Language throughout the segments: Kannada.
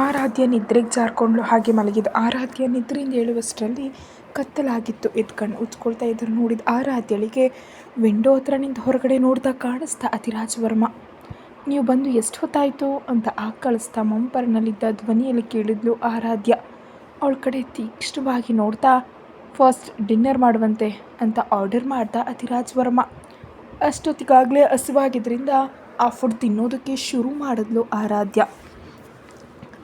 ಆರಾಧ್ಯ ನಿದ್ರೆಗೆ ಜಾರ್ಕೊಂಡ್ಳು. ಹಾಗೆ ಮಲಗಿದ್ದು. ಆರಾಧ್ಯ ನಿದ್ರೆಯಿಂದ ಹೇಳುವಷ್ಟರಲ್ಲಿ ಕತ್ತಲಾಗಿತ್ತು. ಎದ್ದು ಕಣ್ಣು ಉಜ್ಕೊಳ್ತಾ ಇದ್ರು. ನೋಡಿದ ಆರಾಧ್ಯಳಿಗೆ ವಿಂಡೋ ಹತ್ರ ನಿಂತು ಹೊರಗಡೆ ನೋಡ್ತಾ ಕಾಣಿಸ್ತಾ ಅಧಿರಾಜ್ ವರ್ಮ. ನೀವು ಬಂದು ಎಷ್ಟು ಹೊತ್ತಾಯಿತು ಅಂತ ಕಳಿಸ್ತಾ ಮಂಪರ್ನಲ್ಲಿದ್ದ ಧ್ವನಿಯಲ್ಲಿ ಕೇಳಿದ್ಲು ಆರಾಧ್ಯ. ಅವಳ ಕಡೆ ತೀಕ್ಷ್ಣವಾಗಿ ನೋಡ್ತಾ ಫಸ್ಟ್ ಡಿನ್ನರ್ ಮಾಡುವಂತೆ ಅಂತ ಆರ್ಡರ್ ಮಾಡ್ದ ಅಧಿರಾಜ್ ವರ್ಮ. ಅಷ್ಟೊತ್ತಿಗಾಗಲೇ ಹಸಿವಾಗಿದ್ದರಿಂದ ಆ ಫುಡ್ ತಿನ್ನೋದಕ್ಕೆ ಶುರು ಮಾಡಿದ್ಲು ಆರಾಧ್ಯ.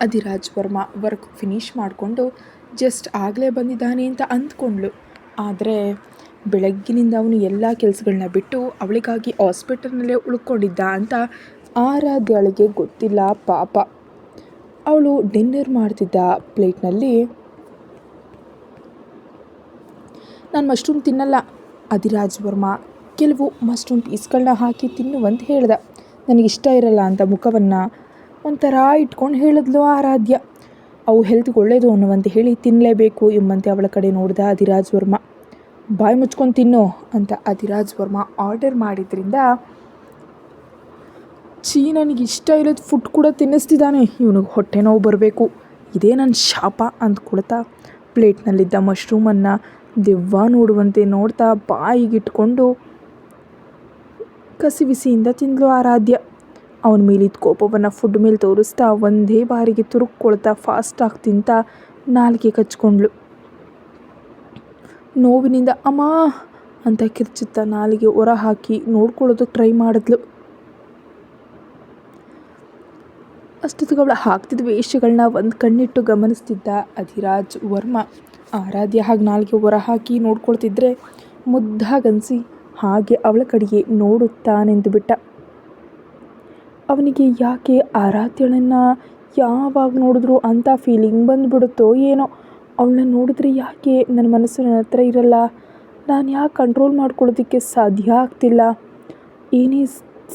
ಅಧಿರಾಜ್ ವರ್ಮ ವರ್ಕ್ ಫಿನಿಷ್ ಮಾಡಿಕೊಂಡು ಜಸ್ಟ್ ಆಗಲೇ ಬಂದಿದ್ದಾನೆ ಅಂತ ಅಂದ್ಕೊಂಡ್ಳು. ಆದರೆ ಬೆಳಗ್ಗಿನಿಂದ ಅವನು ಎಲ್ಲ ಕೆಲಸಗಳನ್ನ ಬಿಟ್ಟು ಅವಳಿಗಾಗಿ ಹಾಸ್ಪಿಟಲ್ನಲ್ಲೇ ಉಳ್ಕೊಂಡಿದ್ದ ಅಂತ ಆರಾಧ್ಯಳಿಗೆ ಗೊತ್ತಿಲ್ಲ ಪಾಪ. ಅವಳು ಡಿನ್ನರ್ ಮಾಡ್ತಿದ್ದ ಪ್ಲೇಟ್ನಲ್ಲಿ ನಾನು ಮಶ್ರೂಮ್ ತಿನ್ನಲ್ಲ. ಅಧಿರಾಜ್ ವರ್ಮ ಕೆಲವು ಮಶ್ರೂಮ್ ಪೀಸ್ಗಳನ್ನ ಹಾಕಿ ತಿನ್ನುವಂತ ಹೇಳ್ದ. ನನಗಿಷ್ಟ ಇರಲ್ಲ ಅಂತ ಮುಖವನ್ನು ಒಂಥರ ಇಟ್ಕೊಂಡು ಹೇಳಿದ್ಲು ಆರಾಧ್ಯ. ಅವು ಹೆಲ್ತ್ಗೆ ಒಳ್ಳೆಯದು ಅನ್ನುವಂತೆ ಹೇಳಿ ತಿನ್ನಲೇಬೇಕು ಎಂಬಂತೆ ಅವಳ ಕಡೆ ನೋಡಿದ ಅಧಿರಾಜ್ ವರ್ಮ. ಬಾಯಿ ಮುಚ್ಕೊಂಡು ತಿನ್ನು ಅಂತ ಅಧಿರಾಜ್ ವರ್ಮ ಆರ್ಡರ್ ಮಾಡಿದ್ರಿಂದ ನನಗಿಷ್ಟ ಇರೋದು ಫುಡ್ ಕೂಡ ತಿನ್ನಿಸ್ತಿದ್ದಾನೆ. ಇವನಿಗೆ ಹೊಟ್ಟೆ ನೋವು ಬರಬೇಕು, ಇದೇ ನನ್ನ ಶಾಪ ಅಂದ್ಕೊಳ್ತಾ ಪ್ಲೇಟ್ನಲ್ಲಿದ್ದ ಮಶ್ರೂಮನ್ನು ದೆವ್ವ ನೋಡುವಂತೆ ನೋಡ್ತಾ ಬಾಯಿಗಿಟ್ಕೊಂಡು ಕಸಿವಿಸಿಯಿಂದ ತಿಂದಳು ಆರಾಧ್ಯ. ಅವನ ಮೇಲಿದ್ದ ಕೋಪವನ್ನು ಫುಡ್ ಮೇಲೆ ತೋರಿಸ್ತಾ ಒಂದೇ ಬಾರಿಗೆ ತುರುಕ್ಕೊಳ್ತಾ ಫಾಸ್ಟಾಗಿ ತಿಂತ ನಾಲಿಗೆ ಕಚ್ಕೊಂಡ್ಳು. ನೋವಿನಿಂದ ಅಮ್ಮ ಅಂತ ಕಿರ್ಚುತ್ತಾ ನಾಲಿಗೆ ಹೊರ ಹಾಕಿ ನೋಡ್ಕೊಳ್ಳೋದಕ್ಕೆ ಟ್ರೈ ಮಾಡಿದ್ಲು. ಅಷ್ಟೊತ್ತಿಗೆ ಅವಳು ಹಾಕ್ತಿದ್ದ ವೇಷಗಳನ್ನ ಒಂದು ಕಣ್ಣಿಟ್ಟು ಗಮನಿಸ್ತಿದ್ದ ಅಧಿರಾಜ್ ವರ್ಮ ಆರಾಧ್ಯ ಹಾಗೆ ನಾಲಿಗೆ ಹೊರ ಹಾಕಿ ನೋಡ್ಕೊಳ್ತಿದ್ರೆ ಮುದ್ದಾಗನ್ಸಿ ಹಾಗೆ ಅವಳ ಕಡೆಗೆ ನೋಡುತ್ತಾ ನಿಂತುಬಿಟ್ಟ. ಅವನಿಗೆ ಯಾಕೆ ಆರಾಧ್ಯಳನ್ನು ಯಾವಾಗ ನೋಡಿದ್ರು ಅಂಥ ಫೀಲಿಂಗ್ ಬಂದುಬಿಡುತ್ತೋ ಏನೋ. ಅವಳನ್ನ ನೋಡಿದ್ರೆ ಯಾಕೆ ನನ್ನ ಮನಸ್ಸು ನನ್ನ ಹತ್ರ ಇರಲ್ಲ, ನಾನು ಯಾಕೆ ಕಂಟ್ರೋಲ್ ಮಾಡ್ಕೊಳ್ಳೋದಕ್ಕೆ ಸಾಧ್ಯ ಆಗ್ತಿಲ್ಲ. ಏನೇ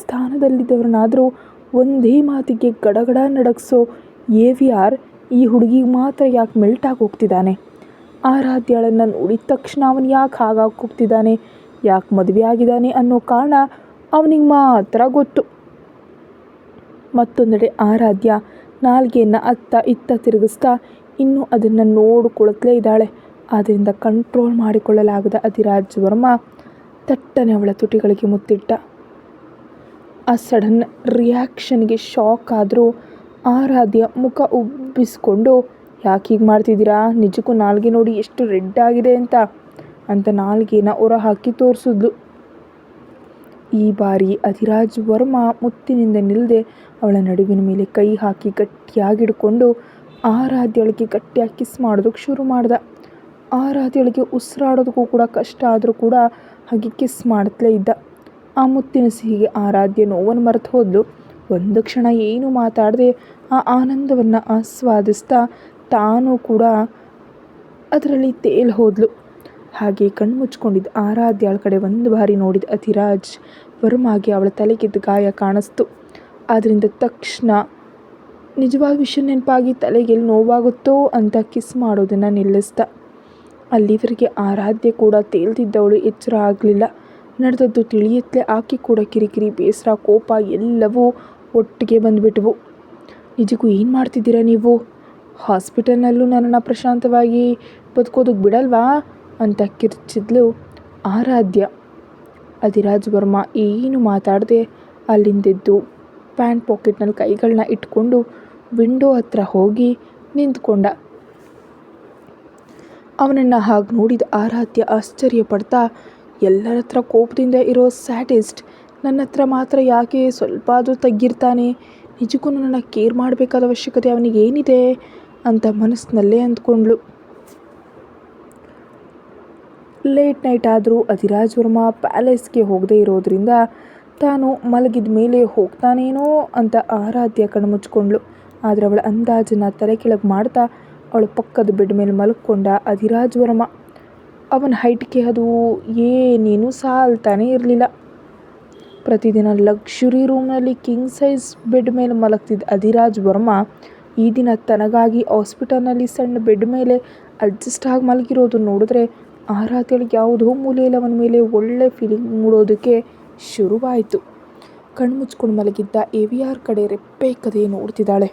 ಸ್ಥಾನದಲ್ಲಿದ್ದವ್ರನ್ನಾದರೂ ಒಂದೇ ಮಾತಿಗೆ ಗಡಗಡ ನಡಗಿಸೋ AVR ಈ ಹುಡುಗಿಗೆ ಮಾತ್ರ ಯಾಕೆ ಮೆಲ್ಟಾಗಿ ಹೋಗ್ತಿದ್ದಾನೆ. ಆರಾಧ್ಯಳನ್ನು ನೋಡಿದ ತಕ್ಷಣ ಅವನು ಯಾಕೆ ಹಾಗಾಗಿ ಹೋಗ್ತಿದ್ದಾನೆ, ಯಾಕೆ ಮದುವೆ ಆಗಿದ್ದಾನೆ ಅನ್ನೋ ಕಾರಣ ಅವನಿಗೆ ಮಾತ್ರ ಗೊತ್ತು. ಮತ್ತೊಂದೆಡೆ ಆರಾಧ್ಯ ನಾಲ್ಗೆಯನ್ನು ಅತ್ತ ಇತ್ತ ತಿರುಗಿಸ್ತಾ ಇನ್ನೂ ಅದನ್ನು ನೋಡಿಕೊಳ್ಳುತ್ತಲೇ ಇದ್ದಾಳೆ. ಆದ್ದರಿಂದ ಕಂಟ್ರೋಲ್ ಮಾಡಿಕೊಳ್ಳಲಾಗದ ಅಧಿರಾಜ್ ವರ್ಮ ತಟ್ಟನೆ ಅವಳ ತುಟಿಗಳಿಗೆ ಮುತ್ತಿಟ್ಟ. ಆ ಸಡನ್ ರಿಯಾಕ್ಷನ್ಗೆ ಶಾಕ್ ಆದರೂ ಆರಾಧ್ಯ ಮುಖ ಉಬ್ಬಿಸ್ಕೊಂಡು ಯಾಕೆ ಹೀಗೆ ಮಾಡ್ತಿದ್ದೀರಾ, ನಿಜಕ್ಕೂ ನಾಲ್ಗೆ ನೋಡಿ ಎಷ್ಟು ರೆಡ್ ಆಗಿದೆ ಅಂತ ನಾಲ್ಗೆನ ಹೊರ ಹಾಕಿ ತೋರಿಸಿದ್ಲು. ಈ ಬಾರಿ ಅಧಿರಾಜ್ ವರ್ಮ ಮುತ್ತಿನಿಂದ ನಿಲ್ಲದೆ ಅವಳ ನಡುವಿನ ಮೇಲೆ ಕೈ ಹಾಕಿ ಗಟ್ಟಿಯಾಗಿಡ್ಕೊಂಡು ಆರಾಧ್ಯಳಿಗೆ ಗಟ್ಟಿಯಾಗಿ ಕಿಸ್ ಮಾಡೋದಕ್ಕೆ ಶುರು ಮಾಡ್ದ. ಆರಾಧ್ಯಳಿಗೆ ಉಸಿರಾಡೋದಕ್ಕೂ ಕೂಡ ಕಷ್ಟ ಆದರೂ ಕೂಡ ಹಾಗೆ ಕಿಸ್ ಮಾಡ್ತಲೇ ಇದ್ದ. ಆ ಮುತ್ತಿನ ಸಿಹಿಗೆ ಆರಾಧ್ಯ ನೋವನ್ನು ಮರೆತು ಹೋದ್ಲು. ಒಂದು ಕ್ಷಣ ಏನು ಮಾತಾಡದೆ ಆ ಆನಂದವನ್ನು ಆಸ್ವಾದಿಸ್ತಾ ತಾನೂ ಕೂಡ ಅದರಲ್ಲಿ ತೇಲ್ ಹೋದ್ಲು. ಹಾಗೆ ಕಣ್ಣು ಮುಚ್ಕೊಂಡಿದ್ದ ಆರಾಧ್ಯಳ ಕಡೆ ಒಂದು ಬಾರಿ ನೋಡಿದ ಅಧಿರಾಜ್ ವರ್ಮಾಗೆ ಅವಳ ತಲೆಗಿದ್ದ ಗಾಯ ಕಾಣಿಸ್ತು. ಆದ್ದರಿಂದ ತಕ್ಷಣ ನಿಜವಾದ ವಿಷಯ ನೆನಪಾಗಿ ತಲೆಗೆ ಎಲ್ಲಿ ನೋವಾಗುತ್ತೋ ಅಂತ ಕಿಸ್ ಮಾಡೋದನ್ನು ನಿಲ್ಲಿಸ್ದ. ಅಲ್ಲಿವರೆಗೆ ಆರಾಧ್ಯ ಕೂಡ ತೇಲ್ತಿದ್ದವಳು ಎಚ್ಚರ ಆಗಲಿಲ್ಲ. ನಡೆದದ್ದು ತಿಳಿಯುತ್ತಲೇ ಆಕೆ ಕೂಡ ಕಿರಿಕಿರಿ, ಬೇಸರ, ಕೋಪ ಎಲ್ಲವೂ ಒಟ್ಟಿಗೆ ಬಂದುಬಿಟ್ವು. ನಿಜಕ್ಕೂ ಏನು ಮಾಡ್ತಿದ್ದೀರಾ ನೀವು, ಹಾಸ್ಪಿಟಲ್ನಲ್ಲೂ ನನ್ನನ್ನು ಪ್ರಶಾಂತವಾಗಿ ಬದುಕೋದಕ್ಕೆ ಬಿಡಲ್ವಾ ಅಂತ ಕಿರ್ಚಿದ್ಲು ಆರಾಧ್ಯ. ಅಧಿರಾಜ್ ವರ್ಮ ಏನು ಮಾತಾಡದೆ ಅಲ್ಲಿಂದೆದ್ದು ಪ್ಯಾಂಟ್ ಪಾಕೆಟ್ನಲ್ಲಿ ಕೈಗಳನ್ನ ಇಟ್ಕೊಂಡು ವಿಂಡೋ ಹತ್ರ ಹೋಗಿ ನಿಂತ್ಕೊಂಡ. ಅವನನ್ನು ಹಾಗೆ ನೋಡಿದ ಆರಾಧ್ಯ ಆಶ್ಚರ್ಯ ಪಡ್ತಾ, ಎಲ್ಲರ ಹತ್ರ ಕೋಪದಿಂದ ಇರೋ ಸ್ಯಾಡಿಸ್ಟ್ ನನ್ನ ಹತ್ರ ಮಾತ್ರ ಯಾಕೆ ಸ್ವಲ್ಪ ಆದರೂ ತಗ್ಗಿರ್ತಾನೆ, ನಿಜಕ್ಕೂ ನನ್ನನ್ನು ಕೇರ್ ಮಾಡಬೇಕಾದ ಅವಶ್ಯಕತೆ ಅವನಿಗೇನಿದೆ ಅಂತ ಮನಸ್ಸಿನಲ್ಲೇ ಅಂದ್ಕೊಂಡ್ಳು. ಲೇಟ್ ನೈಟ್ ಆದರೂ ಅಧಿರಾಜ್ ವರ್ಮ ಪ್ಯಾಲೇಸ್ಗೆ ಹೋಗದೇ ಇರೋದ್ರಿಂದ ತಾನು ಮಲಗಿದ ಮೇಲೆ ಹೋಗ್ತಾನೇನೋ ಅಂತ ಆರಾಧ್ಯ ಕಣ್ಮುಚ್ಕೊಂಡ್ಳು. ಆದರೆ ಅವಳ ಅಂದಾಜನ್ನು ತಲೆ ಕೆಳಗೆ ಮಾಡ್ತಾ ಅವಳ ಪಕ್ಕದ ಬೆಡ್ ಮೇಲೆ ಮಲ್ಕೊಂಡ ಅಧಿರಾಜ್ ವರ್ಮ. ಅವನ ಹೈಟ್ಗೆ ಅದು ಏನೇನೂ ಸಾಲ್ತಾನೇ ಇರಲಿಲ್ಲ. ಪ್ರತಿದಿನ ಲಕ್ಸುರಿ ರೂಮ್ನಲ್ಲಿ ಕಿಂಗ್ ಸೈಜ್ ಬೆಡ್ ಮೇಲೆ ಮಲಗ್ತಿದ್ದ ಅಧಿರಾಜ್ ವರ್ಮ ಈ ದಿನ ತನಗಾಗಿ ಹಾಸ್ಪಿಟಲ್ನಲ್ಲಿ ಸಣ್ಣ ಬೆಡ್ ಮೇಲೆ ಅಡ್ಜಸ್ಟ್ ಆಗಿ ಮಲಗಿರೋದು ನೋಡಿದ್ರೆ ಆರಾಧ್ಯಳಿಗೆ ಯಾವುದೋ ಮೂಲೆಯಲ್ಲಿ ಅವನ ಮೇಲೆ ಒಳ್ಳೆ ಫೀಲಿಂಗ್ ಮೂಡೋದಕ್ಕೆ ಶುರುವಾಯಿತು. ಕಣ್ಮುಚ್ಕೊಂಡು ಮಲಗಿದ್ದ AVR ಕಡೆ ರೆಪ್ಪೆ ಕದೆ ನೋಡ್ತಿದ್ದಾಳೆ.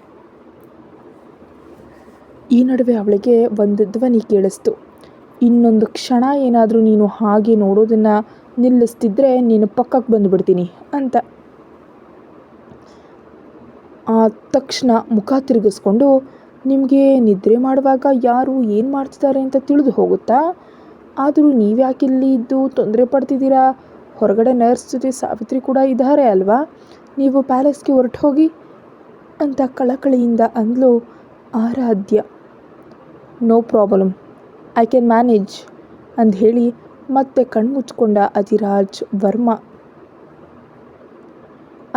ಈ ನಡುವೆ ಅವಳಿಗೆ ಒಂದು ಧ್ವನಿ ಕೇಳಿಸ್ತು. ಇನ್ನೊಂದು ಕ್ಷಣ ಏನಾದರೂ ನೀನು ಹಾಗೆ ನೋಡೋದನ್ನು ನಿಲ್ಲಿಸ್ತಿದ್ರೆ ನೀನು ಪಕ್ಕಕ್ಕೆ ಬಂದುಬಿಡ್ತೀನಿ ಅಂತ. ಆ ತಕ್ಷಣ ಮುಖ ತಿರುಗಿಸ್ಕೊಂಡು, ನಿಮಗೆ ನಿದ್ರೆ ಮಾಡುವಾಗ ಯಾರು ಏನು ಮಾಡ್ತಿದ್ದಾರೆ ಅಂತ ತಿಳಿದು ಹೋಗುತ್ತಾ? ಆದರೂ ನೀವ್ಯಾಕಿಲ್ಲಿ ಇದ್ದು ತೊಂದರೆ ಪಡ್ತಿದ್ದೀರಾ? ಹೊರಗಡೆ ನರ್ಸ್ ಜೊತೆ ಸಾವಿತ್ರಿ ಕೂಡ ಇದ್ದಾರೆ ಅಲ್ವಾ? ನೀವು ಪ್ಯಾಲೇಸ್ಗೆ ಹೊರಟು ಹೋಗಿ ಅಂತ ಕಳಕಳಿಯಿಂದ ಅಂದ್ಲು Aradhya. No problem, I can manage ಅಂದು ಹೇಳಿ ಮತ್ತೆ ಕಣ್ಮುಚ್ಕೊಂಡ ಅಧಿರಾಜ್ ವರ್ಮ.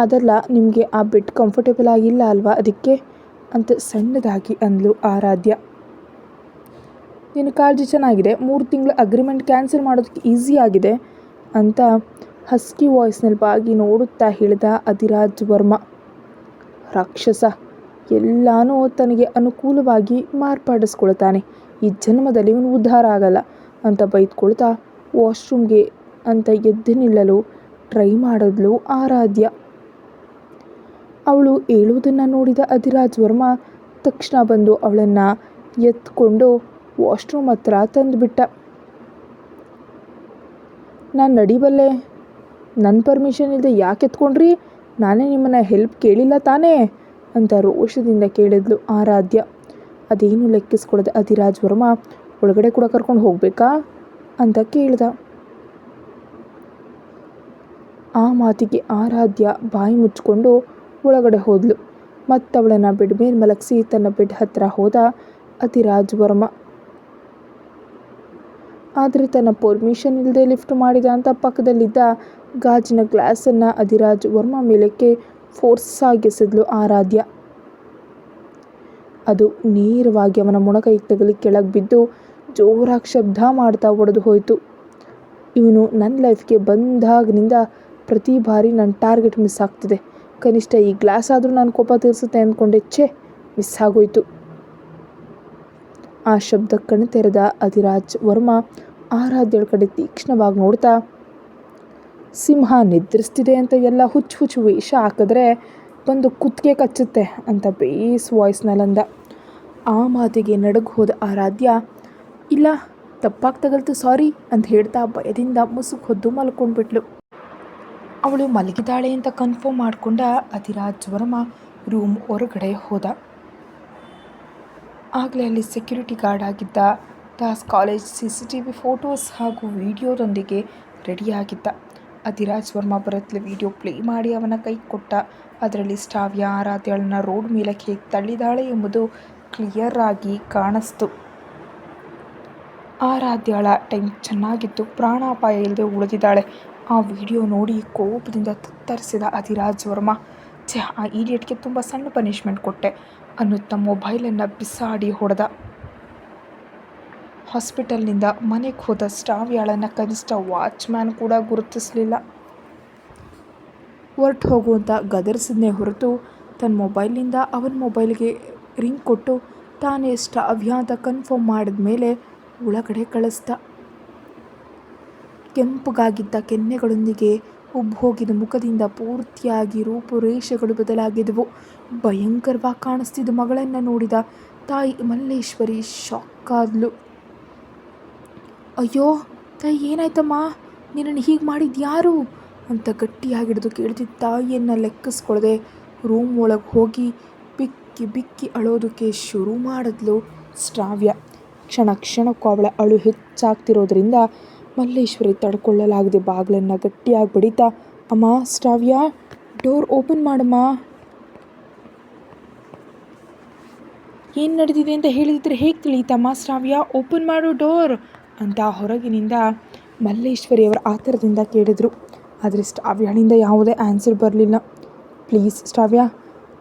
ಅದಲ್ಲ, ನಿಮಗೆ ಆ ಬೆಡ್ ಕಂಫರ್ಟೇಬಲ್ ಆಗಿಲ್ಲ ಅಲ್ವಾ, ಅದಕ್ಕೆ ಅಂತ ಸಣ್ಣದಾಗಿ ಅಂದ್ಲು ಆರಾಧ್ಯ. ನಿನ್ನ ಕಾಳಜಿ ಚೆನ್ನಾಗಿದೆ, 3 ತಿಂಗಳ ಅಗ್ರಿಮೆಂಟ್ ಕ್ಯಾನ್ಸಲ್ ಮಾಡೋದಕ್ಕೆ ಈಸಿ ಆಗಿದೆ ಅಂತ ಹಸ್ಕಿ ವಾಯ್ಸ್ನಲ್ಲಿ ಬಾಗಿ ನೋಡುತ್ತಾ ಹೇಳಿದ ಅಧಿರಾಜ್ ವರ್ಮ. ರಾಕ್ಷಸ, ಎಲ್ಲಾನು ತನಗೆ ಅನುಕೂಲವಾಗಿ ಮಾರ್ಪಾಡಿಸ್ಕೊಳ್ತಾನೆ, ಈ ಜನ್ಮದಲ್ಲಿ ಇವನು ಉದ್ಧಾರ ಆಗಲ್ಲ ಅಂತ ಬೈದ್ಕೊಳ್ತಾ ವಾಶ್ರೂಮ್ಗೆ ಅಂತ ಎದ್ದು ನಿಲ್ಲಲು ಟ್ರೈ ಮಾಡಿದ್ಲು ಆರಾಧ್ಯ. ಅವಳು ಏಳುವುದನ್ನು ನೋಡಿದ ಅಧಿರಾಜ್ ವರ್ಮ ತಕ್ಷಣ ಬಂದು ಅವಳನ್ನು ಎತ್ಕೊಂಡು ವಾಶ್ರೂಮ್ ಹತ್ರ ತಂದುಬಿಟ್ಟ. ನಾನು ನಡಿಬಲ್ಲೆ, ನನ್ನ ಪರ್ಮಿಷನ್ ಇಲ್ಲದೆ ಯಾಕೆ ಎತ್ಕೊಂಡ್ರಿ? ನಾನೇ ನಿಮ್ಮನ್ನು ಹೆಲ್ಪ್ ಕೇಳಿಲ್ಲ ತಾನೇ ಅಂತ ರೋಷದಿಂದ ಕೇಳಿದ್ಲು ಆರಾಧ್ಯ. ಅದೇನು ಲೆಕ್ಕಿಸ್ಕೊಳ್ಳದೆ ಅಧಿರಾಜ್ ವರ್ಮ, ಒಳಗಡೆ ಕೂಡ ಕರ್ಕೊಂಡು ಹೋಗಬೇಕಾ ಅಂತ ಕೇಳ್ದ. ಆ ಮಾತಿಗೆ ಆರಾಧ್ಯ ಬಾಯಿ ಮುಚ್ಕೊಂಡು ಒಳಗಡೆ ಹೋದ್ಲು. ಮತ್ತವಳನ್ನು ಬೆಡ್ ಮೇಲೆ ಮಲಗಿಸಿ ತನ್ನ ಬೆಡ್ ಹತ್ತಿರ ಹೋದ ಅಧಿರಾಜ್ ವರ್ಮ. ಆದರೆ ತನ್ನ ಪರ್ಮಿಷನ್ ಇಲ್ಲದೆ ಲಿಫ್ಟ್ ಮಾಡಿದ ಅಂತ ಪಕ್ಕದಲ್ಲಿದ್ದ ಗಾಜಿನ ಗ್ಲಾಸನ್ನು ಅಧಿರಾಜ್ ವರ್ಮ ಮೇಲಕ್ಕೆ ಫೋರ್ಸಾಗಿ ಎಸೆದ್ಲು ಆರಾಧ್ಯ. ಅದು ನೇರವಾಗಿ ಅವನ ಮೊಣಕೈಗೆ ತಗಲಿ ಕೆಳಗೆ ಬಿದ್ದು ಜೋರಾಗಿ ಶಬ್ದ ಮಾಡ್ತಾ ಒಡೆದು ಹೋಯಿತು. ಇವನು ನನ್ನ ಲೈಫ್ಗೆ ಬಂದಾಗಿನಿಂದ ಪ್ರತಿ ಬಾರಿ ನನ್ನ ಟಾರ್ಗೆಟ್ ಮಿಸ್ ಆಗ್ತಿದೆ. ಕನಿಷ್ಠ ಈ ಗ್ಲಾಸ್ ಆದರೂ ನಾನು ಕೋಪ ತೀರಿಸುತ್ತೆ ಅಂದ್ಕೊಂಡೆ, ಮಿಸ್ ಆಗೋಯ್ತು. ಆ ಶಬ್ದ ಕಣ್ಣು ತೆರೆದ ಅಧಿರಾಜ್ ವರ್ಮ ಆರಾಧ್ಯಳ ಕಡೆ ತೀಕ್ಷ್ಣವಾಗಿ ನೋಡ್ತಾ, ಸಿಂಹ ನಿದ್ರಿಸ್ತಿದೆ ಅಂತ ಎಲ್ಲ ಹುಚ್ಚು ವೇಷ ಹಾಕಿದ್ರೆ ಬಂದು ಕುತ್ತಿಗೆ ಕಚ್ಚುತ್ತೆ ಅಂತ ಬೇಸ್ ವಾಯ್ಸ್ನಲ್ಲಂದ. ಆ ಮಾತಿಗೆ ನಡುಗು ಹೋದ ಆರಾಧ್ಯ, ಇಲ್ಲ ತಪ್ಪಾಗಿ ತಗಲ್ತು, ಸಾರಿ ಅಂತ ಹೇಳ್ತಾ ಭಯದಿಂದ ಮುಸುಕು ಹೊದ್ದು ಮಲ್ಕೊಂಡ್ಬಿಟ್ಲು. ಅವಳು ಮಲಗಿದಾಳೆ ಅಂತ ಕನ್ಫರ್ಮ್ ಮಾಡಿಕೊಂಡ ಅಧಿರಾಜ್ ವರ್ಮ ರೂಮ್ ಹೊರಗಡೆ ಹೋದ. ಆಗಲೇ ಅಲ್ಲಿ ಸೆಕ್ಯೂರಿಟಿ ಗಾರ್ಡ್ ಆಗಿದ್ದ ದಾಸ್ ಕಾಲೇಜ್ CCTV ಫೋಟೋಸ್ ಹಾಗೂ ವಿಡಿಯೋದೊಂದಿಗೆ ರೆಡಿಯಾಗಿದ್ದ. ಅಧಿರಾಜ್ ವರ್ಮ ಬರತ್ಲೆ ವಿಡಿಯೋ ಪ್ಲೇ ಮಾಡಿ ಅವನ ಕೈ ಕೊಟ್ಟ. ಅದರಲ್ಲಿ ಶ್ರಾವ್ಯ ಆರಾಧ್ಯಳನ್ನು ರೋಡ್ ಮೇಲಕ್ಕೆ ಹೇಗೆ ತಳ್ಳಿದಾಳೆ ಎಂಬುದು ಕ್ಲಿಯರ್ ಆಗಿ ಕಾಣಿಸ್ತು. ಆರಾಧ್ಯಳ ಟೈಮ್ ಚೆನ್ನಾಗಿತ್ತು, ಪ್ರಾಣಾಪಾಯ ಇಲ್ಲದೆ ಉಳಿದಿದ್ದಾಳೆ. ಆ ವಿಡಿಯೋ ನೋಡಿ ಕೋಪದಿಂದ ತತ್ತರಿಸಿದ ಅಧಿರಾಜ್ ವರ್ಮ, ಆ ಈಡಿಯಟ್ಗೆ ತುಂಬ ಸಣ್ಣ ಪನಿಷ್ಮೆಂಟ್ ಕೊಟ್ಟೆ ಅನ್ನುತ್ತಾ ಮೊಬೈಲನ್ನು ಬಿಸಾಡಿ ಹೊಡೆದ. ಹಾಸ್ಪಿಟಲ್ನಿಂದ ಮನೆಗೆ ಹೋದ ಶ್ರಾವ್ಯಳನ್ನು ಕನಿಷ್ಠ ವಾಚ್ಮ್ಯಾನ್ ಕೂಡ ಗುರುತಿಸಲಿಲ್ಲ. ಹೊರಟು ಹೋಗುವಂತ ಗದರಿಸಿದ್ನೇ ಹೊರತು ತನ್ನ ಮೊಬೈಲ್ನಿಂದ ಅವನ ಮೊಬೈಲ್ಗೆ ರಿಂಗ್ ಕೊಟ್ಟು ತಾನೇ ಶ್ರಾವ್ಯ ಅಂತ ಕನ್ಫರ್ಮ್ ಮಾಡಿದ ಮೇಲೆ ಒಳಗಡೆ ಕಳಿಸ್ದ. ಕೆಂಪಗಾಗಿದ್ದ ಕೆನ್ನೆಗಳೊಂದಿಗೆ ಉಬ್ಬೋಗಿದ ಮುಖದಿಂದ ಪೂರ್ತಿಯಾಗಿ ರೂಪುರೇಷೆಗಳು ಬದಲಾಗಿದ್ದವು. ಭಯಂಕರವಾಗಿ ಕಾಣಿಸ್ತಿದ್ದ ಮಗಳನ್ನು ನೋಡಿದ ತಾಯಿ ಮಲ್ಲೇಶ್ವರಿ ಶಾಕ್ ಆದ್ಲು. ಅಯ್ಯೋ ತಾಯಿ, ಏನಾಯ್ತಮ್ಮ? ನಿನ್ನನ್ನು ಹೀಗೆ ಮಾಡಿದ್ದು ಯಾರು ಅಂತ ಗಟ್ಟಿಯಾಗಿಡಿದು ಕೇಳ್ತಿದ್ದ ತಾಯಿಯನ್ನು ಲೆಕ್ಕಿಸ್ಕೊಳ್ಳದೆ ರೂಮ್ ಒಳಗೆ ಹೋಗಿ ಬಿಕ್ಕಿ ಬಿಕ್ಕಿ ಅಳೋದಕ್ಕೆ ಶುರು ಮಾಡಿದ್ಲು ಶ್ರಾವ್ಯ. ಕ್ಷಣಕ್ಕೂ ಅವಳ ಅಳು ಹೆಚ್ಚಾಗ್ತಿರೋದ್ರಿಂದ ಮಲ್ಲೇಶ್ವರಿ ತಡ್ಕೊಳ್ಳಲಾಗದೆ ಬಾಗಿಲನ್ನು ಗಟ್ಟಿಯಾಗಿ ಬಡಿತಾ, ಅಮ್ಮ ಶ್ರಾವ್ಯ, ಡೋರ್ ಓಪನ್ ಮಾಡಮ್ಮ, ಏನು ನಡೆದಿದೆ ಅಂತ ಹೇಳಿದ್ರೆ ಹೇಗೆ ತಿಳಿಯುತ್ತಮ್ಮ? ಶ್ರಾವ್ಯ, ಓಪನ್ ಮಾಡು ಡೋರ್ ಅಂತ ಹೊರಗಿನಿಂದ ಮಲ್ಲೇಶ್ವರಿಯವರ ಆತರದಿಂದ ಕೇಳಿದ್ರು. ಆದರೆ ಶ್ರಾವ್ಯಳಿಂದ ಯಾವುದೇ ಆನ್ಸರ್ ಬರಲಿಲ್ಲ. ಪ್ಲೀಸ್ ಶ್ರಾವ್ಯ,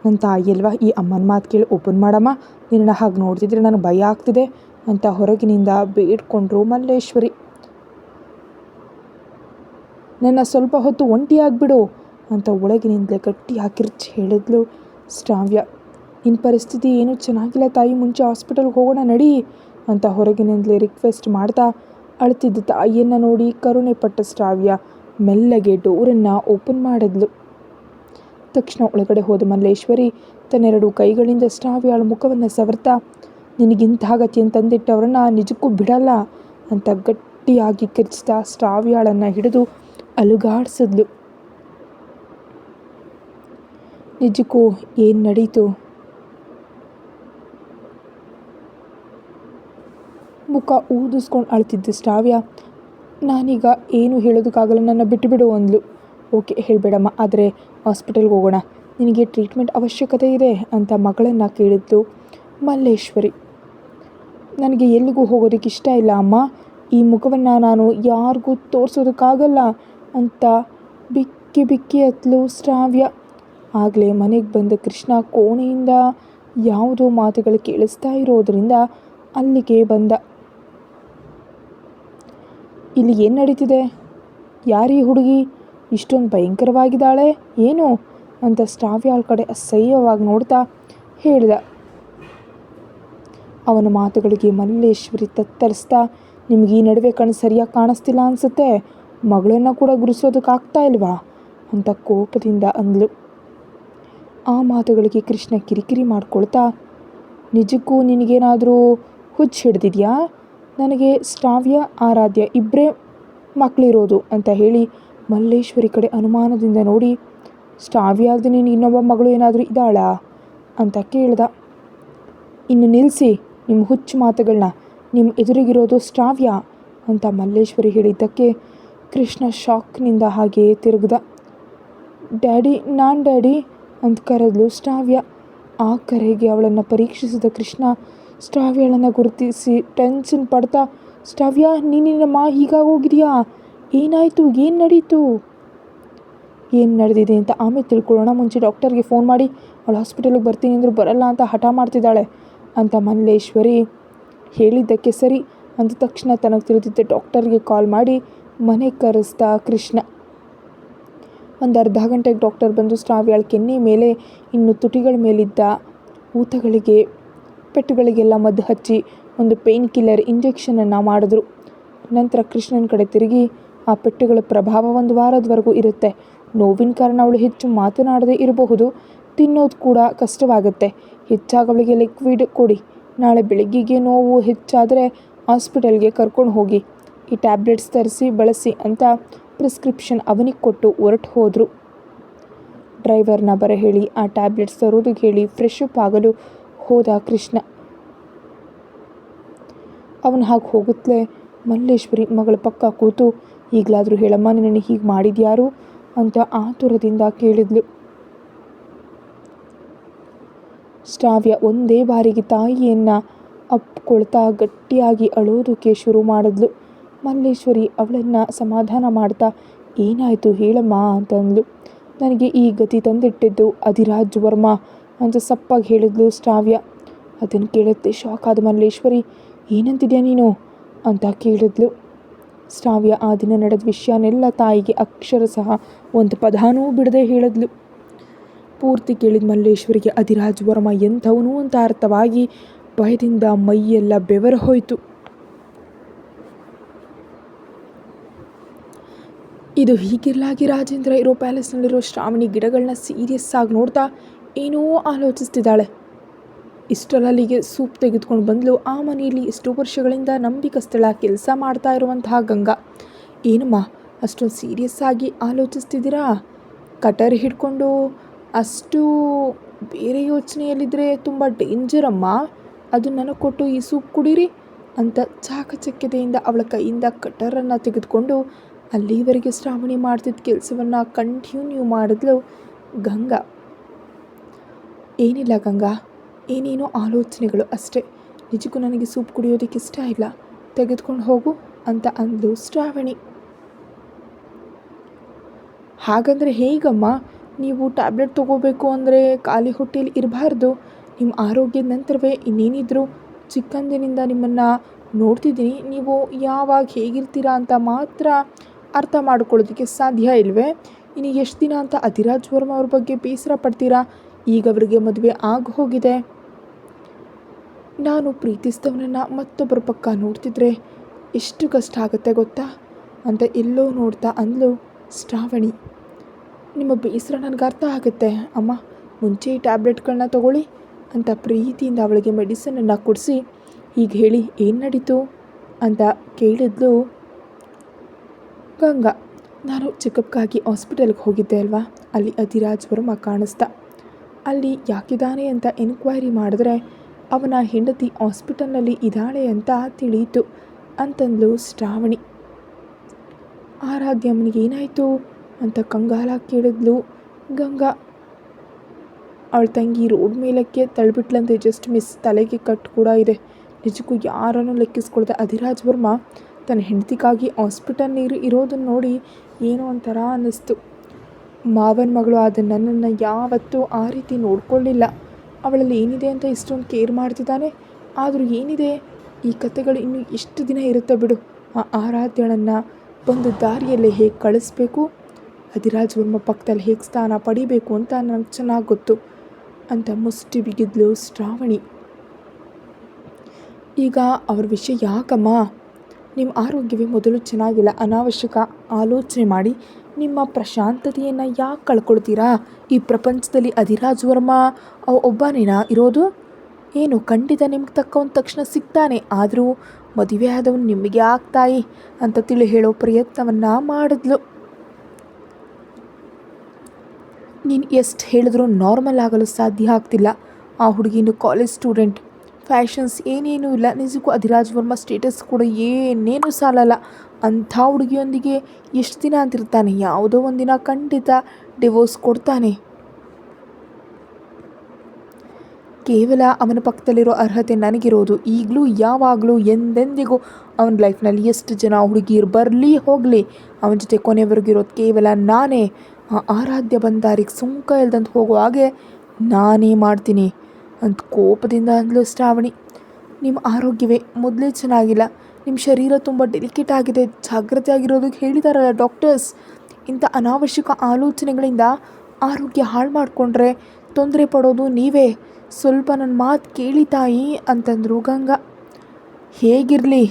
ನನ್ನ ತಾಯಿ ಅಲ್ವಾ, ಈ ಅಮ್ಮನ ಮಾತು ಕೇಳಿ ಓಪನ್ ಮಾಡಮ್ಮ, ನಿನ್ನ ಹಾಗೆ ನೋಡ್ತಿದ್ರೆ ನನಗೆ ಭಯ ಆಗ್ತಿದೆ ಅಂತ ಹೊರಗಿನಿಂದ ಬೇಡ್ಕೊಂಡ್ರು ಮಲ್ಲೇಶ್ವರಿ. ನನ್ನ ಸ್ವಲ್ಪ ಹೊತ್ತು ಒಂಟಿಯಾಗಿಬಿಡು ಅಂತ ಒಳಗಿನಿಂದಲೇ ಗಟ್ಟಿಯಾಗಿ ಕಿರ್ಚಿ ಹೇಳಿದ್ಲು ಶ್ರಾವ್ಯ. ನಿನ್ನ ಪರಿಸ್ಥಿತಿ ಏನೂ ಚೆನ್ನಾಗಿಲ್ಲ ತಾಯಿ, ಮುಂಚೆ ಹಾಸ್ಪಿಟಲ್ಗೆ ಹೋಗೋಣ ನಡಿ ಅಂತ ಹೊರಗಿನಿಂದಲೇ ರಿಕ್ವೆಸ್ಟ್ ಮಾಡ್ತಾ ಅಳ್ತಿದ್ದ ತಾಯಿಯನ್ನು ನೋಡಿ ಕರುಣೆ ಪಟ್ಟ ಶ್ರಾವ್ಯ ಮೆಲ್ಲಗೆ ಡೋರನ್ನು ಓಪನ್ ಮಾಡಿದ್ಲು. ತಕ್ಷಣ ಒಳಗಡೆ ಹೋದ ಮಲ್ಲೇಶ್ವರಿ ತನ್ನೆರಡು ಕೈಗಳಿಂದ ಶ್ರಾವ್ಯಳ ಮುಖವನ್ನು ಸವರ್ತಾ, ನಿನಗಿಂತಹ ಗತಿಯನ್ನು ತಂದಿಟ್ಟವ್ರನ್ನ ನಿಜಕ್ಕೂ ಬಿಡಲ್ಲ ಅಂತ ಗಟ್ಟಿಯಾಗಿ ಕಿರ್ಚ್ತಾ ಶ್ರಾವ್ಯಾಳನ್ನು ಹಿಡಿದು ಅಲುಗಾಡಿಸಿದ್ಲು. ನಿಜಕ್ಕೂ ಏನು ನಡೀತು? ಮುಖ ಊದಿಸ್ಕೊಂಡು ಅಳ್ತಿದ್ದೆ ಶ್ರಾವ್ಯ. ನಾನೀಗ ಏನು ಹೇಳೋದಕ್ಕಾಗಲ್ಲ, ನನ್ನ ಬಿಟ್ಟುಬಿಡು ಅಂದ್ಲು. ಓಕೆ ಹೇಳಬೇಡಮ್ಮ, ಆದರೆ ಹಾಸ್ಪಿಟಲ್ಗೆ ಹೋಗೋಣ, ನಿನಗೆ ಟ್ರೀಟ್ಮೆಂಟ್ ಅವಶ್ಯಕತೆ ಇದೆ ಅಂತ ಮಗಳನ್ನು ಕೇಳಿದ್ಲು ಮಲ್ಲೇಶ್ವರಿ. ನನಗೆ ಎಲ್ಲಿಗೂ ಹೋಗೋದಕ್ಕೆ ಇಷ್ಟ ಇಲ್ಲ ಅಮ್ಮ, ಈ ಮುಖವನ್ನು ನಾನು ಯಾರಿಗೂ ತೋರಿಸೋದಕ್ಕಾಗಲ್ಲ ಅಂತ ಬಿಕ್ಕಿ ಬಿಕ್ಕಿ ಹತ್ಲು ಶ್ರಾವ್ಯ. ಆಗಲೇ ಮನೆಗೆ ಬಂದ ಕೃಷ್ಣ ಕೋಣೆಯಿಂದ ಯಾವುದೋ ಮಾತುಗಳು ಕೇಳಿಸ್ತಾ ಇರೋದರಿಂದ ಅಲ್ಲಿಗೆ ಬಂದ. ಇಲ್ಲಿ ಏನು ನಡೀತಿದೆ? ಯಾರೀ ಹುಡುಗಿ ಇಷ್ಟೊಂದು ಭಯಂಕರವಾಗಿದ್ದಾಳೆ ಏನು ಅಂತ ಶ್ರಾವ್ಯಾಳ ಕಡೆ ಅಸಹ್ಯವಾಗಿ ನೋಡ್ತಾ ಹೇಳಿದ. ಅವನ ಮಾತುಗಳಿಗೆ ಮಲ್ಲೇಶ್ವರಿ ತತ್ತರಿಸ್ತಾ, ನಿಮ್ಗೆ ಈ ನಡುವೆ ಕಣ್ಣು ಸರಿಯಾಗಿ ಕಾಣಿಸ್ತಿಲ್ಲ ಅನಿಸುತ್ತೆ, ಮಗಳನ್ನು ಕೂಡ ಗುರುಸೋದಕ್ಕಾಗ್ತಾ ಇಲ್ವಾ ಅಂತ ಕೋಪದಿಂದ ಅಂದ್ಲು. ಆ ಮಾತುಗಳಿಗೆ ಕೃಷ್ಣ ಕಿರಿಕಿರಿ ಮಾಡ್ಕೊಳ್ತಾ, ನಿಜಕ್ಕೂ ನಿನಗೇನಾದರೂ ಹುಚ್ಚು ಹಿಡ್ದಿದ್ಯಾ? ನನಗೆ ಶ್ರಾವ್ಯ ಆರಾಧ್ಯ ಇಬ್ಬರೇ ಮಕ್ಕಳಿರೋದು ಅಂತ ಹೇಳಿ ಮಲ್ಲೇಶ್ವರಿ ಕಡೆ ಅನುಮಾನದಿಂದ ನೋಡಿ, ಶ್ರಾವ್ಯ ಅಲ್ಲದೆ ನೀನು ಇನ್ನೊಬ್ಬ ಮಗಳು ಏನಾದರೂ ಇದ್ದಾಳಾ ಅಂತ ಕೇಳ್ದ. ಇನ್ನು ನಿಲ್ಲಿಸಿ ನಿಮ್ಮ ಹುಚ್ಚು ಮಾತುಗಳನ್ನ, ನಿಮ್ಮ ಎದುರಿಗಿರೋದು ಶ್ರಾವ್ಯ ಅಂತ ಮಲ್ಲೇಶ್ವರಿ ಹೇಳಿದ್ದಕ್ಕೆ ಕೃಷ್ಣ ಶಾಕ್ನಿಂದ ಹಾಗೆಯೇ ತಿರುಗ್ದ. ಡ್ಯಾಡಿ, ನಾನು ಡ್ಯಾಡಿ ಅಂತ ಕರೆದ್ಲು ಶ್ರಾವ್ಯ. ಆ ಕರೆಗೆ ಅವಳನ್ನು ಪರೀಕ್ಷಿಸಿದ ಕೃಷ್ಣ ಶ್ರಾವ್ಯಳನ್ನು ಗುರುತಿಸಿ ಟೆನ್ಷನ್ ಪಡ್ತಾ, ಶ್ರಾವ್ಯ ನೀನಿನಮ್ಮ ಹೀಗಾಗೋಗಿದೆಯಾ? ಏನಾಯಿತು? ಏನು ನಡೀತು? ಏನು ನಡೆದಿದೆ ಅಂತ ಆಮೇಲೆ ತಿಳ್ಕೊಳ್ಳೋಣ, ಮುಂಚೆ ಡಾಕ್ಟರ್ಗೆ ಫೋನ್ ಮಾಡಿ ಅವಳು ಹಾಸ್ಪಿಟಲ್ಗೆ ಬರ್ತೀನಿ ಅಂದರೂ ಬರಲ್ಲ ಅಂತ ಹಠ ಮಾಡ್ತಿದ್ದಾಳೆ ಅಂತ ಮಲ್ಲೇಶ್ವರಿ ಹೇಳಿದ್ದಕ್ಕೆ ಸರಿ ಅಂದ ತಕ್ಷಣ ತನಗೆ ತಿಳಿದಿದ್ದ ಡಾಕ್ಟರ್ಗೆ ಕಾಲ್ ಮಾಡಿ ಮನೆಗೆ ಕರೆಸ್ದ ಕೃಷ್ಣ. ಒಂದು ಅರ್ಧ ಗಂಟೆಗೆ ಡಾಕ್ಟರ್ ಬಂದು ಶ್ರಾವ್ಯಾಳ ಕೆನ್ನೆ ಮೇಲೆ ಇನ್ನು ತುಟಿಗಳ ಮೇಲಿದ್ದ ಊತಗಳಿಗೆ ಪೆಟ್ಟುಗಳಿಗೆಲ್ಲ ಮದ್ದು ಹಚ್ಚಿ ಒಂದು ಪೇನ್ ಕಿಲ್ಲರ್ ಇಂಜೆಕ್ಷನನ್ನು ಮಾಡಿದ್ರು. ನಂತರ ಕೃಷ್ಣನ ಕಡೆ ತಿರುಗಿ, ಆ ಪೆಟ್ಟುಗಳ ಪ್ರಭಾವ 1 ವಾರದವರೆಗೂ ಇರುತ್ತೆ, ನೋವಿನ ಕಾರಣ ಅವಳು ಹೆಚ್ಚು ಮಾತನಾಡದೇ ಇರಬಹುದು, ತಿನ್ನೋದು ಕೂಡ ಕಷ್ಟವಾಗುತ್ತೆ, ಹೆಚ್ಚಾಗಿ ಅವಳಿಗೆ ಲಿಕ್ವಿಡ್ ಕೊಡಿ, ನಾಳೆ ಬೆಳಗ್ಗೆಗೆ ನೋವು ಹೆಚ್ಚಾದರೆ ಹಾಸ್ಪಿಟಲ್ಗೆ ಕರ್ಕೊಂಡು ಹೋಗಿ, ಈ ಟ್ಯಾಬ್ಲೆಟ್ಸ್ ತರಿಸಿ ಬಳಸಿ ಅಂತ ಪ್ರಿಸ್ಕ್ರಿಪ್ಷನ್ ಅವನಿಗೆ ಕೊಟ್ಟು ಹೊರಟು ಹೋದರು. ಡ್ರೈವರ್ನ ಬರ ಹೇಳಿ ಆ ಟ್ಯಾಬ್ಲೆಟ್ಸ್ ತರೋದಕ್ಕೆ ಹೇಳಿ ಫ್ರೆಶ್ ಅಪ್ ಆಗಲು ಹೋದ ಕೃಷ್ಣ. ಅವನು ಹಾಗೆ ಹೋಗುತ್ತಲೇ ಮಲ್ಲೇಶ್ವರಿ ಮಗಳ ಪಕ್ಕ ಕೂತು, ಈಗಲಾದರೂ ಹೇಳಮ್ಮ ನಿನ್ನನ್ನು ಹೀಗೆ ಮಾಡಿದ್ಯಾರು ಅಂತ ಆತುರದಿಂದ ಕೇಳಿದ್ಲು. ಶ್ರಾವ್ಯ ಒಂದೇ ಬಾರಿಗೆ ತಾಯಿಯನ್ನು ಅಪ್ಕೊಳ್ತಾ ಗಟ್ಟಿಯಾಗಿ ಅಳೋದಕ್ಕೆ ಶುರು ಮಾಡಿದ್ಲು. ಮಲ್ಲೇಶ್ವರಿ ಅವಳನ್ನು ಸಮಾಧಾನ ಮಾಡ್ತಾ, ಏನಾಯಿತು ಹೇಳಮ್ಮ ಅಂತಂದ್ಲು. ನನಗೆ ಈ ಗತಿ ತಂದಿಟ್ಟಿದ್ದು ಅಧಿರಾಜ್ ವರ್ಮಾ ಅಂತ ಸಪ್ಪಾಗಿ ಹೇಳಿದ್ಲು ಶ್ರಾವ್ಯ. ಅದನ್ನು ಕೇಳುತ್ತೆ ಶಾಕ್ ಆದ ಮಲ್ಲೇಶ್ವರಿ, ಏನಂತಿದ್ಯಾ ನೀನು ಅಂತ ಕೇಳಿದ್ಲು. ಶ್ರಾವ್ಯ ಆ ದಿನ ನಡೆದ ವಿಷಯನೆಲ್ಲ ತಾಯಿಗೆ ಅಕ್ಷರ ಸಹ ಒಂದು ಪದಾನೂ ಬಿಡದೆ ಹೇಳಿದ್ಲು. ಪೂರ್ತಿ ಕೇಳಿದ ಮಲ್ಲೇಶ್ವರಿಗೆ ಅಧಿರಾಜ್ ವರ್ಮಾ ಎಂಥವನು ಅಂತ ಅರ್ಥವಾಗಿ ಭಯದಿಂದ ಮೈಯೆಲ್ಲ ಬೆವರು ಹೋಯಿತು. ಇದು ಹೀಗಿರಲಾಗಿ ರಾಜೇಂದ್ರ ಇರೋ ಪ್ಯಾಲೇಸ್ನಲ್ಲಿರೋ ಶ್ರಾವಣಿ ಗಿಡಗಳನ್ನ ಸೀರಿಯಸ್ ಆಗಿ ನೋಡ್ತಾ ಏನೋ ಆಲೋಚಿಸ್ತಿದ್ದಾಳೆ. ಇಷ್ಟರಲ್ಲಿಗೆ ಸೂಪ್ ತೆಗೆದುಕೊಂಡು ಬಂದಳು. ಆ ಮನೆಯಲ್ಲಿ ಎಷ್ಟೋ ವರ್ಷಗಳಿಂದ ನಂಬಿಕಸ್ಥಳ ಕೆಲಸ ಮಾಡ್ತಾ ಇರುವಂತಹ ಗಂಗಾ. ಏನಮ್ಮ ಅಷ್ಟೊಂದು ಸೀರಿಯಸ್ ಆಗಿ ಆಲೋಚಿಸ್ತಿದ್ದೀರಾ? ಕಟರ್ ಹಿಡ್ಕೊಂಡು ಅಷ್ಟು ಬೇರೆ ಯೋಚನೆಯಲ್ಲಿದ್ದರೆ ತುಂಬ ಡೇಂಜರಮ್ಮ, ಅದು ನನಗೆ ಕೊಟ್ಟು ಈ ಸೂಪ್ ಕುಡೀರಿ ಅಂತ ಚಾಕಚಕ್ಯತೆಯಿಂದ ಅವಳ ಕೈಯಿಂದ ಕಟರನ್ನು ತೆಗೆದುಕೊಂಡು ಅಲ್ಲಿವರೆಗೆ ಶ್ರಾವಣಿ ಮಾಡ್ತಿದ್ದ ಕೆಲಸವನ್ನು ಕಂಟಿನ್ಯೂ ಮಾಡಿದ್ಲು ಗಂಗಾ. ಏನಿಲ್ಲ ಗಂಗಾ, ಏನೇನೋ ಆಲೋಚನೆಗಳು ಅಷ್ಟೇ, ನಿಜಕ್ಕೂ ನನಗೆ ಸೂಪ್ ಕುಡಿಯೋದಕ್ಕೆ ಇಷ್ಟ ಇಲ್ಲ, ತೆಗೆದುಕೊಂಡು ಹೋಗು ಅಂತ ಅಂದ್ಲು ಶ್ರಾವಣಿ. ಹಾಗಂದರೆ ಹೇಗಮ್ಮ? ನೀವು ಟ್ಯಾಬ್ಲೆಟ್ ತೊಗೋಬೇಕು ಅಂದರೆ ಖಾಲಿ ಹೊಟ್ಟೆಯಲ್ಲಿ ಇರಬಾರ್ದು, ನಿಮ್ಮ ಆರೋಗ್ಯದ ನಂತರವೇ ಇನ್ನೇನಿದ್ರು. ಚಿಕ್ಕಂದಿನಿಂದ ನಿಮ್ಮನ್ನು ನೋಡ್ತಿದ್ದೀನಿ, ನೀವು ಯಾವಾಗ ಹೇಗಿರ್ತೀರಾ ಅಂತ ಮಾತ್ರ ಅರ್ಥ ಮಾಡ್ಕೊಳ್ಳೋದಕ್ಕೆ ಸಾಧ್ಯ ಇಲ್ವೇ? ಇನ್ನು ಎಷ್ಟು ದಿನ ಅಂತ ಅಧಿರಾಜ್ ವರ್ಮಾ ಅವ್ರ ಬಗ್ಗೆ ಬೇಸರ ಪಡ್ತೀರಾ? ಈಗ ಅವರಿಗೆ ಮದುವೆ ಆಗಿ ಹೋಗಿದೆ. ನಾನು ಪ್ರೀತಿಸಿದವನನ್ನು ಮತ್ತೊಬ್ಬರ ಪಕ್ಕ ನೋಡ್ತಿದ್ರೆ ಎಷ್ಟು ಕಷ್ಟ ಆಗುತ್ತೆ ಗೊತ್ತಾ ಅಂತ ಎಲ್ಲೋ ನೋಡ್ತಾ ಅಂದ್ಲು ಶ್ರಾವಣಿ. ನಿಮ್ಮ ಬೇಸರ ನನಗೆ ಅರ್ಥ ಆಗುತ್ತೆ ಅಮ್ಮ, ಮುಂಚೆ ಈ ಟ್ಯಾಬ್ಲೆಟ್ಗಳನ್ನ ತೊಗೊಳ್ಳಿ, ಅಂತ ಪ್ರೀತಿಯಿಂದ ಅವಳಿಗೆ ಮೆಡಿಸನನ್ನು ಕೊಡಿಸಿ, ಈಗ ಹೇಳಿ ಏನು ನಡೀತು ಅಂತ ಕೇಳಿದ್ಲು ಗಂಗಾ. ನಾನು ಚೆಕಪ್ಗಾಗಿ ಹಾಸ್ಪಿಟಲ್ಗೆ ಹೋಗಿದ್ದೆ ಅಲ್ವಾ, ಅಲ್ಲಿ ಅಧಿರಾಜ್ ವರ್ಮ ಕಾಣಿಸ್ದ. ಅಲ್ಲಿ ಯಾಕಿದ್ದಾನೆ ಅಂತ ಎನ್ಕ್ವೈರಿ ಮಾಡಿದ್ರೆ ಅವನ ಹೆಂಡತಿ ಹಾಸ್ಪಿಟಲ್ನಲ್ಲಿ ಇದ್ದಾಳೆ ಅಂತ ತಿಳಿಯಿತು ಅಂತಂದ್ಲು ಶ್ರಾವಣಿ. ಆರಾಧ್ಯಮ್ಮನಿಗೆ ಏನಾಯಿತು ಅಂತ ಕಂಗಾಲಾಗಿ ಕೇಳಿದ್ಲು ಗಂಗಾ. ಅವಳ ತಂಗಿ ರೋಡ್ ಮೇಲಕ್ಕೆ ತಳ್ಳಿಬಿಟ್ಲಂತೆ, ಜಸ್ಟ್ ಮಿಸ್. ತಲೆಗೆ ಕಟ್ ಕೂಡ ಇದೆ. ನಿಜಕ್ಕೂ ಯಾರನ್ನು ಲೆಕ್ಕಿಸ್ಕೊಳ್ದೆ ಅಧಿರಾಜ್ ವರ್ಮ ತನ್ನ ಹೆಂಡತಿಗಾಗಿ ಹಾಸ್ಪಿಟಲ್ ಇರೋದನ್ನು ನೋಡಿ ಏನೋ ಒಂಥರ ಅನ್ನಿಸ್ತು. ಮಾವನ ಮಗಳು ಆದ ನನ್ನನ್ನು ಯಾವತ್ತೂ ಆ ರೀತಿ ನೋಡ್ಕೊಳ್ಳಿಲ್ಲ. ಅವಳಲ್ಲಿ ಏನಿದೆ ಅಂತ ಇಷ್ಟೊಂದು ಕೇರ್ ಮಾಡ್ತಿದ್ದಾನೆ. ಆದರೂ ಏನಿದೆ, ಈ ಕಥೆಗಳು ಇನ್ನೂ ಎಷ್ಟು ದಿನ ಇರುತ್ತೆ ಬಿಡು. ಆ ಆರಾಧ್ಯಳನ್ನು ಒಂದು ದಾರಿಯಲ್ಲಿ ಹೇಗೆ ಕಳಿಸ್ಬೇಕು, ಅಧಿರಾಜ್ ವರ್ಮ ಪಕ್ಕದಲ್ಲಿ ಹೇಗೆ ಸ್ಥಾನ ಪಡಿಬೇಕು ಅಂತ ನನಗೆ ಚೆನ್ನಾಗಿ ಗೊತ್ತು ಅಂತ ಮುಷ್ಟಿ ಬಿಗಿದ್ಲು ಶ್ರಾವಣಿ. ಈಗ ಅವ್ರ ವಿಷಯ ಯಾಕಮ್ಮ? ನಿಮ್ಮ ಆರೋಗ್ಯವೇ ಮೊದಲು ಚೆನ್ನಾಗಿಲ್ಲ. ಅನಾವಶ್ಯಕ ಆಲೋಚನೆ ಮಾಡಿ ನಿಮ್ಮ ಪ್ರಶಾಂತತೆಯನ್ನು ಯಾಕೆ ಕಳ್ಕೊಳ್ತೀರಾ? ಈ ಪ್ರಪಂಚದಲ್ಲಿ ಅಧಿರಾಜ್ ವರ್ಮ ಒಬ್ಬನೇನಾ ಇರೋದು? ಏನು, ಖಂಡಿತ ನಿಮ್ಗೆ ತಕ್ಕವನ ತಕ್ಷಣ ಸಿಗ್ತಾನೆ. ಆದರೂ ಮದುವೆ ಆದವನು ನಿಮಗೆ ಆಗ್ತಾಯಿ ಅಂತ ತಿಳಿ ಹೇಳೋ ಪ್ರಯತ್ನವನ್ನು ಮಾಡಿದ್ಲು. ನೀನು ಎಷ್ಟು ಹೇಳಿದ್ರೂ ನಾರ್ಮಲ್ ಆಗಲು ಸಾಧ್ಯ ಆಗ್ತಿಲ್ಲ. ಆ ಹುಡುಗಿನ ಕಾಲೇಜ್ ಸ್ಟೂಡೆಂಟ್, ಫ್ಯಾಷನ್ಸ್ ಏನೇನೂ ಇಲ್ಲ. ನಿಜಕ್ಕೂ ಅಧಿರಾಜ್ ವರ್ಮ ಸ್ಟೇಟಸ್ ಕೂಡ ಏನೇನೂ ಸಾಲಲ್ಲ. ಅಂಥ ಹುಡುಗಿಯೊಂದಿಗೆ ಎಷ್ಟು ದಿನ ಅಂತಿರ್ತಾನೆ? ಯಾವುದೋ ಒಂದಿನ ಖಂಡಿತ ಡಿವೋರ್ಸ್ ಕೊಡ್ತಾನೆ. ಕೇವಲ ಅವನ ಪಕ್ಕದಲ್ಲಿರೋ ಅರ್ಹತೆ ನನಗಿರೋದು. ಈಗಲೂ ಯಾವಾಗಲೂ ಎಂದೆಂದಿಗೂ ಅವನ ಲೈಫ್ನಲ್ಲಿ ಎಷ್ಟು ಜನ ಹುಡುಗಿರು ಬರಲಿ ಹೋಗಲಿ, ಅವನ ಜೊತೆ ಕೊನೆವರೆಗಿರೋದು ಕೇವಲ ನಾನೇ. ಆ ಆರಾಧ್ಯ ಬಂದಾರಿಗೆ ಸುಂಕ ಇಲ್ದಂತ ಹೋಗೋ ಹಾಗೆ ನಾನೇ ಮಾಡ್ತೀನಿ ಅಂತ ಕೋಪದಿಂದ ಅಂದ್ಲು ಶ್ರಾವಣಿ. ನಿಮ್ಮ ಆರೋಗ್ಯವೇ ಮೊದಲೇ ಚೆನ್ನಾಗಿಲ್ಲ. ನಿಮ್ಮ ಶರೀರ ತುಂಬ ಡೆಲಿಕೇಟ್ ಆಗಿದೆ. ಜಾಗ್ರತೆ ಆಗಿರೋದಕ್ಕೆ ಹೇಳಿದಾರಲ್ಲ ಡಾಕ್ಟರ್ಸ್. ಇಂಥ ಅನಾವಶ್ಯಕ ಆಲೋಚನೆಗಳಿಂದ ಆರೋಗ್ಯ ಹಾಳು ಮಾಡಿಕೊಂಡ್ರೆ ತೊಂದರೆ ಪಡೋದು ನೀವೇ. ಸ್ವಲ್ಪ ನನ್ನ ಮಾತು ಕೇಳಿ ತಾಯಿ ಅಂತಂದರು ಗಂಗಾ. ಹೇಗಿರಲಿ,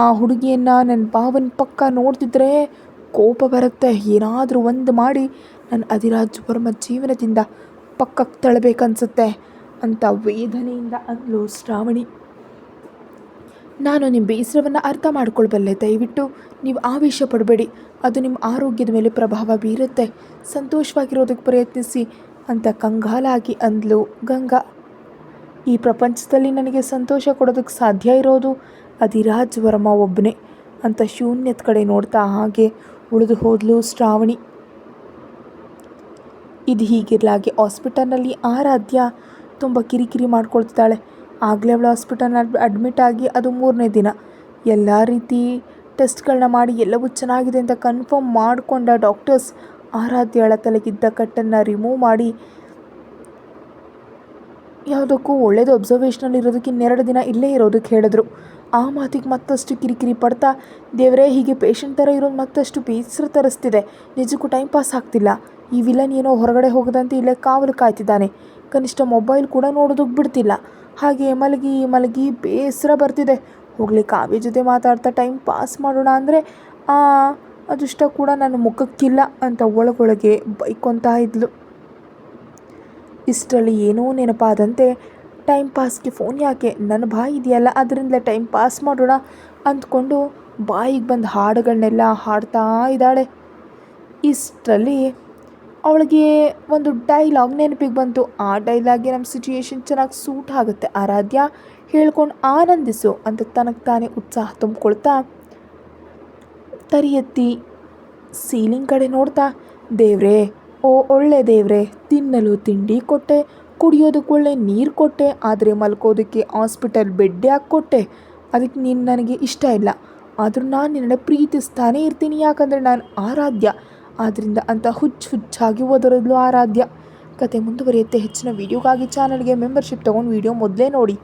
ಆ ಹುಡುಗಿಯನ್ನು ನನ್ನ ಭಾವನ ಪಕ್ಕ ನೋಡ್ತಿದ್ರೆ ಕೋಪ ಬರುತ್ತೆ. ಏನಾದರೂ ಒಂದು ಮಾಡಿ ನನ್ನ ಅಧಿರಾಜ್ ವರ್ಮ ಜೀವನದಿಂದ ಪಕ್ಕಕ್ಕೆ ತಳ್ಳಬೇಕನ್ಸುತ್ತೆ ಅಂತ ವೇದನೆಯಿಂದ ಅಂದ್ಲು ಶ್ರಾವಣಿ. ನಾನು ನಿಮ್ಮ ಬೇಸರವನ್ನು ಅರ್ಥ ಮಾಡ್ಕೊಳ್ಬಲ್ಲೆ. ದಯವಿಟ್ಟು ನೀವು ಆವೇಶ ಪಡಬೇಡಿ. ಅದು ನಿಮ್ಮ ಆರೋಗ್ಯದ ಮೇಲೆ ಪ್ರಭಾವ ಬೀರುತ್ತೆ. ಸಂತೋಷವಾಗಿರೋದಕ್ಕೆ ಪ್ರಯತ್ನಿಸಿ ಅಂತ ಕಂಗಾಲಾಗಿ ಅಂದ್ಲು ಗಂಗಾ. ಈ ಪ್ರಪಂಚದಲ್ಲಿ ನನಗೆ ಸಂತೋಷ ಕೊಡೋದಕ್ಕೆ ಸಾಧ್ಯ ಇರೋದು ಅಧಿರಾಜ್ ವರ್ಮ ಒಬ್ಬನೇ ಅಂತ ಶೂನ್ಯದ ಕಡೆ ನೋಡ್ತಾ ಹಾಗೆ ಉಳಿದು ಹೋದ್ಲು ಶ್ರಾವಣಿ. ಇದು ಹೀಗಿರಲಾಗಿ ಹಾಸ್ಪಿಟಲ್ನಲ್ಲಿ ಆರಾಧ್ಯ ತುಂಬ ಕಿರಿಕಿರಿ ಮಾಡ್ಕೊಳ್ತಿದ್ದಾಳೆ. ಆಗಲೇ ಅವಳು ಹಾಸ್ಪಿಟಲ್ನಲ್ಲಿ ಅಡ್ಮಿಟ್ ಆಗಿ ಅದು 3ನೇ ದಿನ. ಎಲ್ಲ ರೀತಿ ಟೆಸ್ಟ್ಗಳನ್ನ ಮಾಡಿ ಎಲ್ಲವೂ ಚೆನ್ನಾಗಿದೆ ಅಂತ ಕನ್ಫರ್ಮ್ ಮಾಡಿಕೊಂಡ ಡಾಕ್ಟರ್ಸ್ ಆರಾಧ್ಯಳ ತಲೆಗಿದ್ದ ಕಟ್ಟನ್ನು ರಿಮೂವ್ ಮಾಡಿ ಯಾವುದಕ್ಕೂ ಒಳ್ಳೇದು ಅಬ್ಸರ್ವೇಷನಲ್ಲಿ ಇರೋದಕ್ಕೆ 2 ದಿನ ಇಲ್ಲೇ ಇರೋದಕ್ಕೆ ಹೇಳಿದ್ರು. ಆ ಮಾತಿಗೆ ಮತ್ತಷ್ಟು ಕಿರಿಕಿರಿ ಪಡ್ತಾ, ದೇವರೇ, ಹೀಗೆ ಪೇಷಂಟ್ ಥರ ಇರೋದು ಮತ್ತಷ್ಟು ಬೇಸರ ತರಿಸ್ತಿದೆ. ನಿಜಕ್ಕೂ ಟೈಮ್ ಪಾಸ್ ಆಗ್ತಿಲ್ಲ. ಈ ವಿಲನ್ ಏನೋ ಹೊರಗಡೆ ಹೋಗದಂತೆ ಇಲ್ಲೇ ಕಾವಲು ಕಾಯ್ತಿದ್ದಾನೆ. ಕನಿಷ್ಠ ಮೊಬೈಲ್ ಕೂಡ ನೋಡೋದಕ್ಕೆ ಬಿಡ್ತಿಲ್ಲ. ಹಾಗೆ ಮಲಗಿ ಮಲಗಿ ಬೇಸರ ಬರ್ತಿದೆ. ಹೋಗಲಿ, ಕಾವ್ಯ ಜೊತೆ ಮಾತಾಡ್ತಾ ಟೈಮ್ ಪಾಸ್ ಮಾಡೋಣ ಅಂದರೆ ಅದೃಷ್ಟ ಕೂಡ ನನ್ನ ಮುಖಕ್ಕಿಲ್ಲ ಅಂತ ಒಳಗೊಳಗೆ ಬೈಕೊತಾ ಇದ್ಲು. ಇಷ್ಟರಲ್ಲಿ ಏನೋ ನೆನಪಾದಂತೆ, ಟೈಮ್ ಪಾಸ್ಗೆ ಫೋನ್ ಯಾಕೆ, ನನ್ನ ಬಾಯಿ ಇದೆಯಲ್ಲ ಅದರಿಂದಲೇ ಟೈಮ್ ಪಾಸ್ ಮಾಡೋಣ ಅಂದ್ಕೊಂಡು ಬಾಯಿಗೆ ಬಂದ ಹಾಡುಗಳನ್ನೆಲ್ಲ ಹಾಡ್ತಾ ಇದ್ದಾಳೆ. ಇಷ್ಟರಲ್ಲಿ ಅವಳಿಗೆ ಒಂದು ಡೈಲಾಗ್ ನೆನಪಿಗೆ ಬಂತು. ಆ ಡೈಲಾಗ್ಗೆ ನಮ್ಮ ಸಿಚುಯೇಷನ್ ಚೆನ್ನಾಗಿ ಸೂಟ್ ಆಗುತ್ತೆ ಆರಾಧ್ಯ, ಹೇಳ್ಕೊಂಡು ಆನಂದಿಸು ಅಂತ ತನಗೆ ತಾನೇ ಉತ್ಸಾಹ ತುಂಬಿಕೊಳ್ತಾ ತರಿ ಎತ್ತಿ ಸೀಲಿಂಗ್ ಕಡೆ ನೋಡ್ತಾ, ದೇವ್ರೇ, ಓ ಒಳ್ಳೆ ದೇವ್ರೇ, ತಿನ್ನಲು ತಿಂಡಿ ಕೊಟ್ಟೆ, ಕುಡಿಯೋದಕ್ಕೆ ಒಳ್ಳೆ ನೀರು ಕೊಟ್ಟೆ, ಆದರೆ ಮಲ್ಕೋದಕ್ಕೆ ಹಾಸ್ಪಿಟಲ್ ಬೆಡ್ ಯಾಕೆ ಕೊಟ್ಟೆ? ಅದಕ್ಕೆ ನೀನು ನನಗೆ ಇಷ್ಟ ಇಲ್ಲ. ಆದರೂ ನಾನು ನಿನ್ನನ್ನು ಪ್ರೀತಿಸ್ತಾನೇ ಇರ್ತೀನಿ, ಯಾಕಂದರೆ ನಾನು ಆರಾಧ್ಯ. ಆದ್ದರಿಂದ ಅಂತ ಹುಚ್ಚಾಗಿ ಓದೋದ್ಲು ಆರಾಧ್ಯ. ಕತೆ ಮುಂದುವರಿಯುತ್ತೆ. ಹೆಚ್ಚಿನ ವೀಡಿಯೋಗಾಗಿ ಚಾನಲ್ಗೆ ಮೆಂಬರ್ಶಿಪ್ ತೊಗೊಂಡು ವೀಡಿಯೋ ಮೊದಲೇ ನೋಡಿ.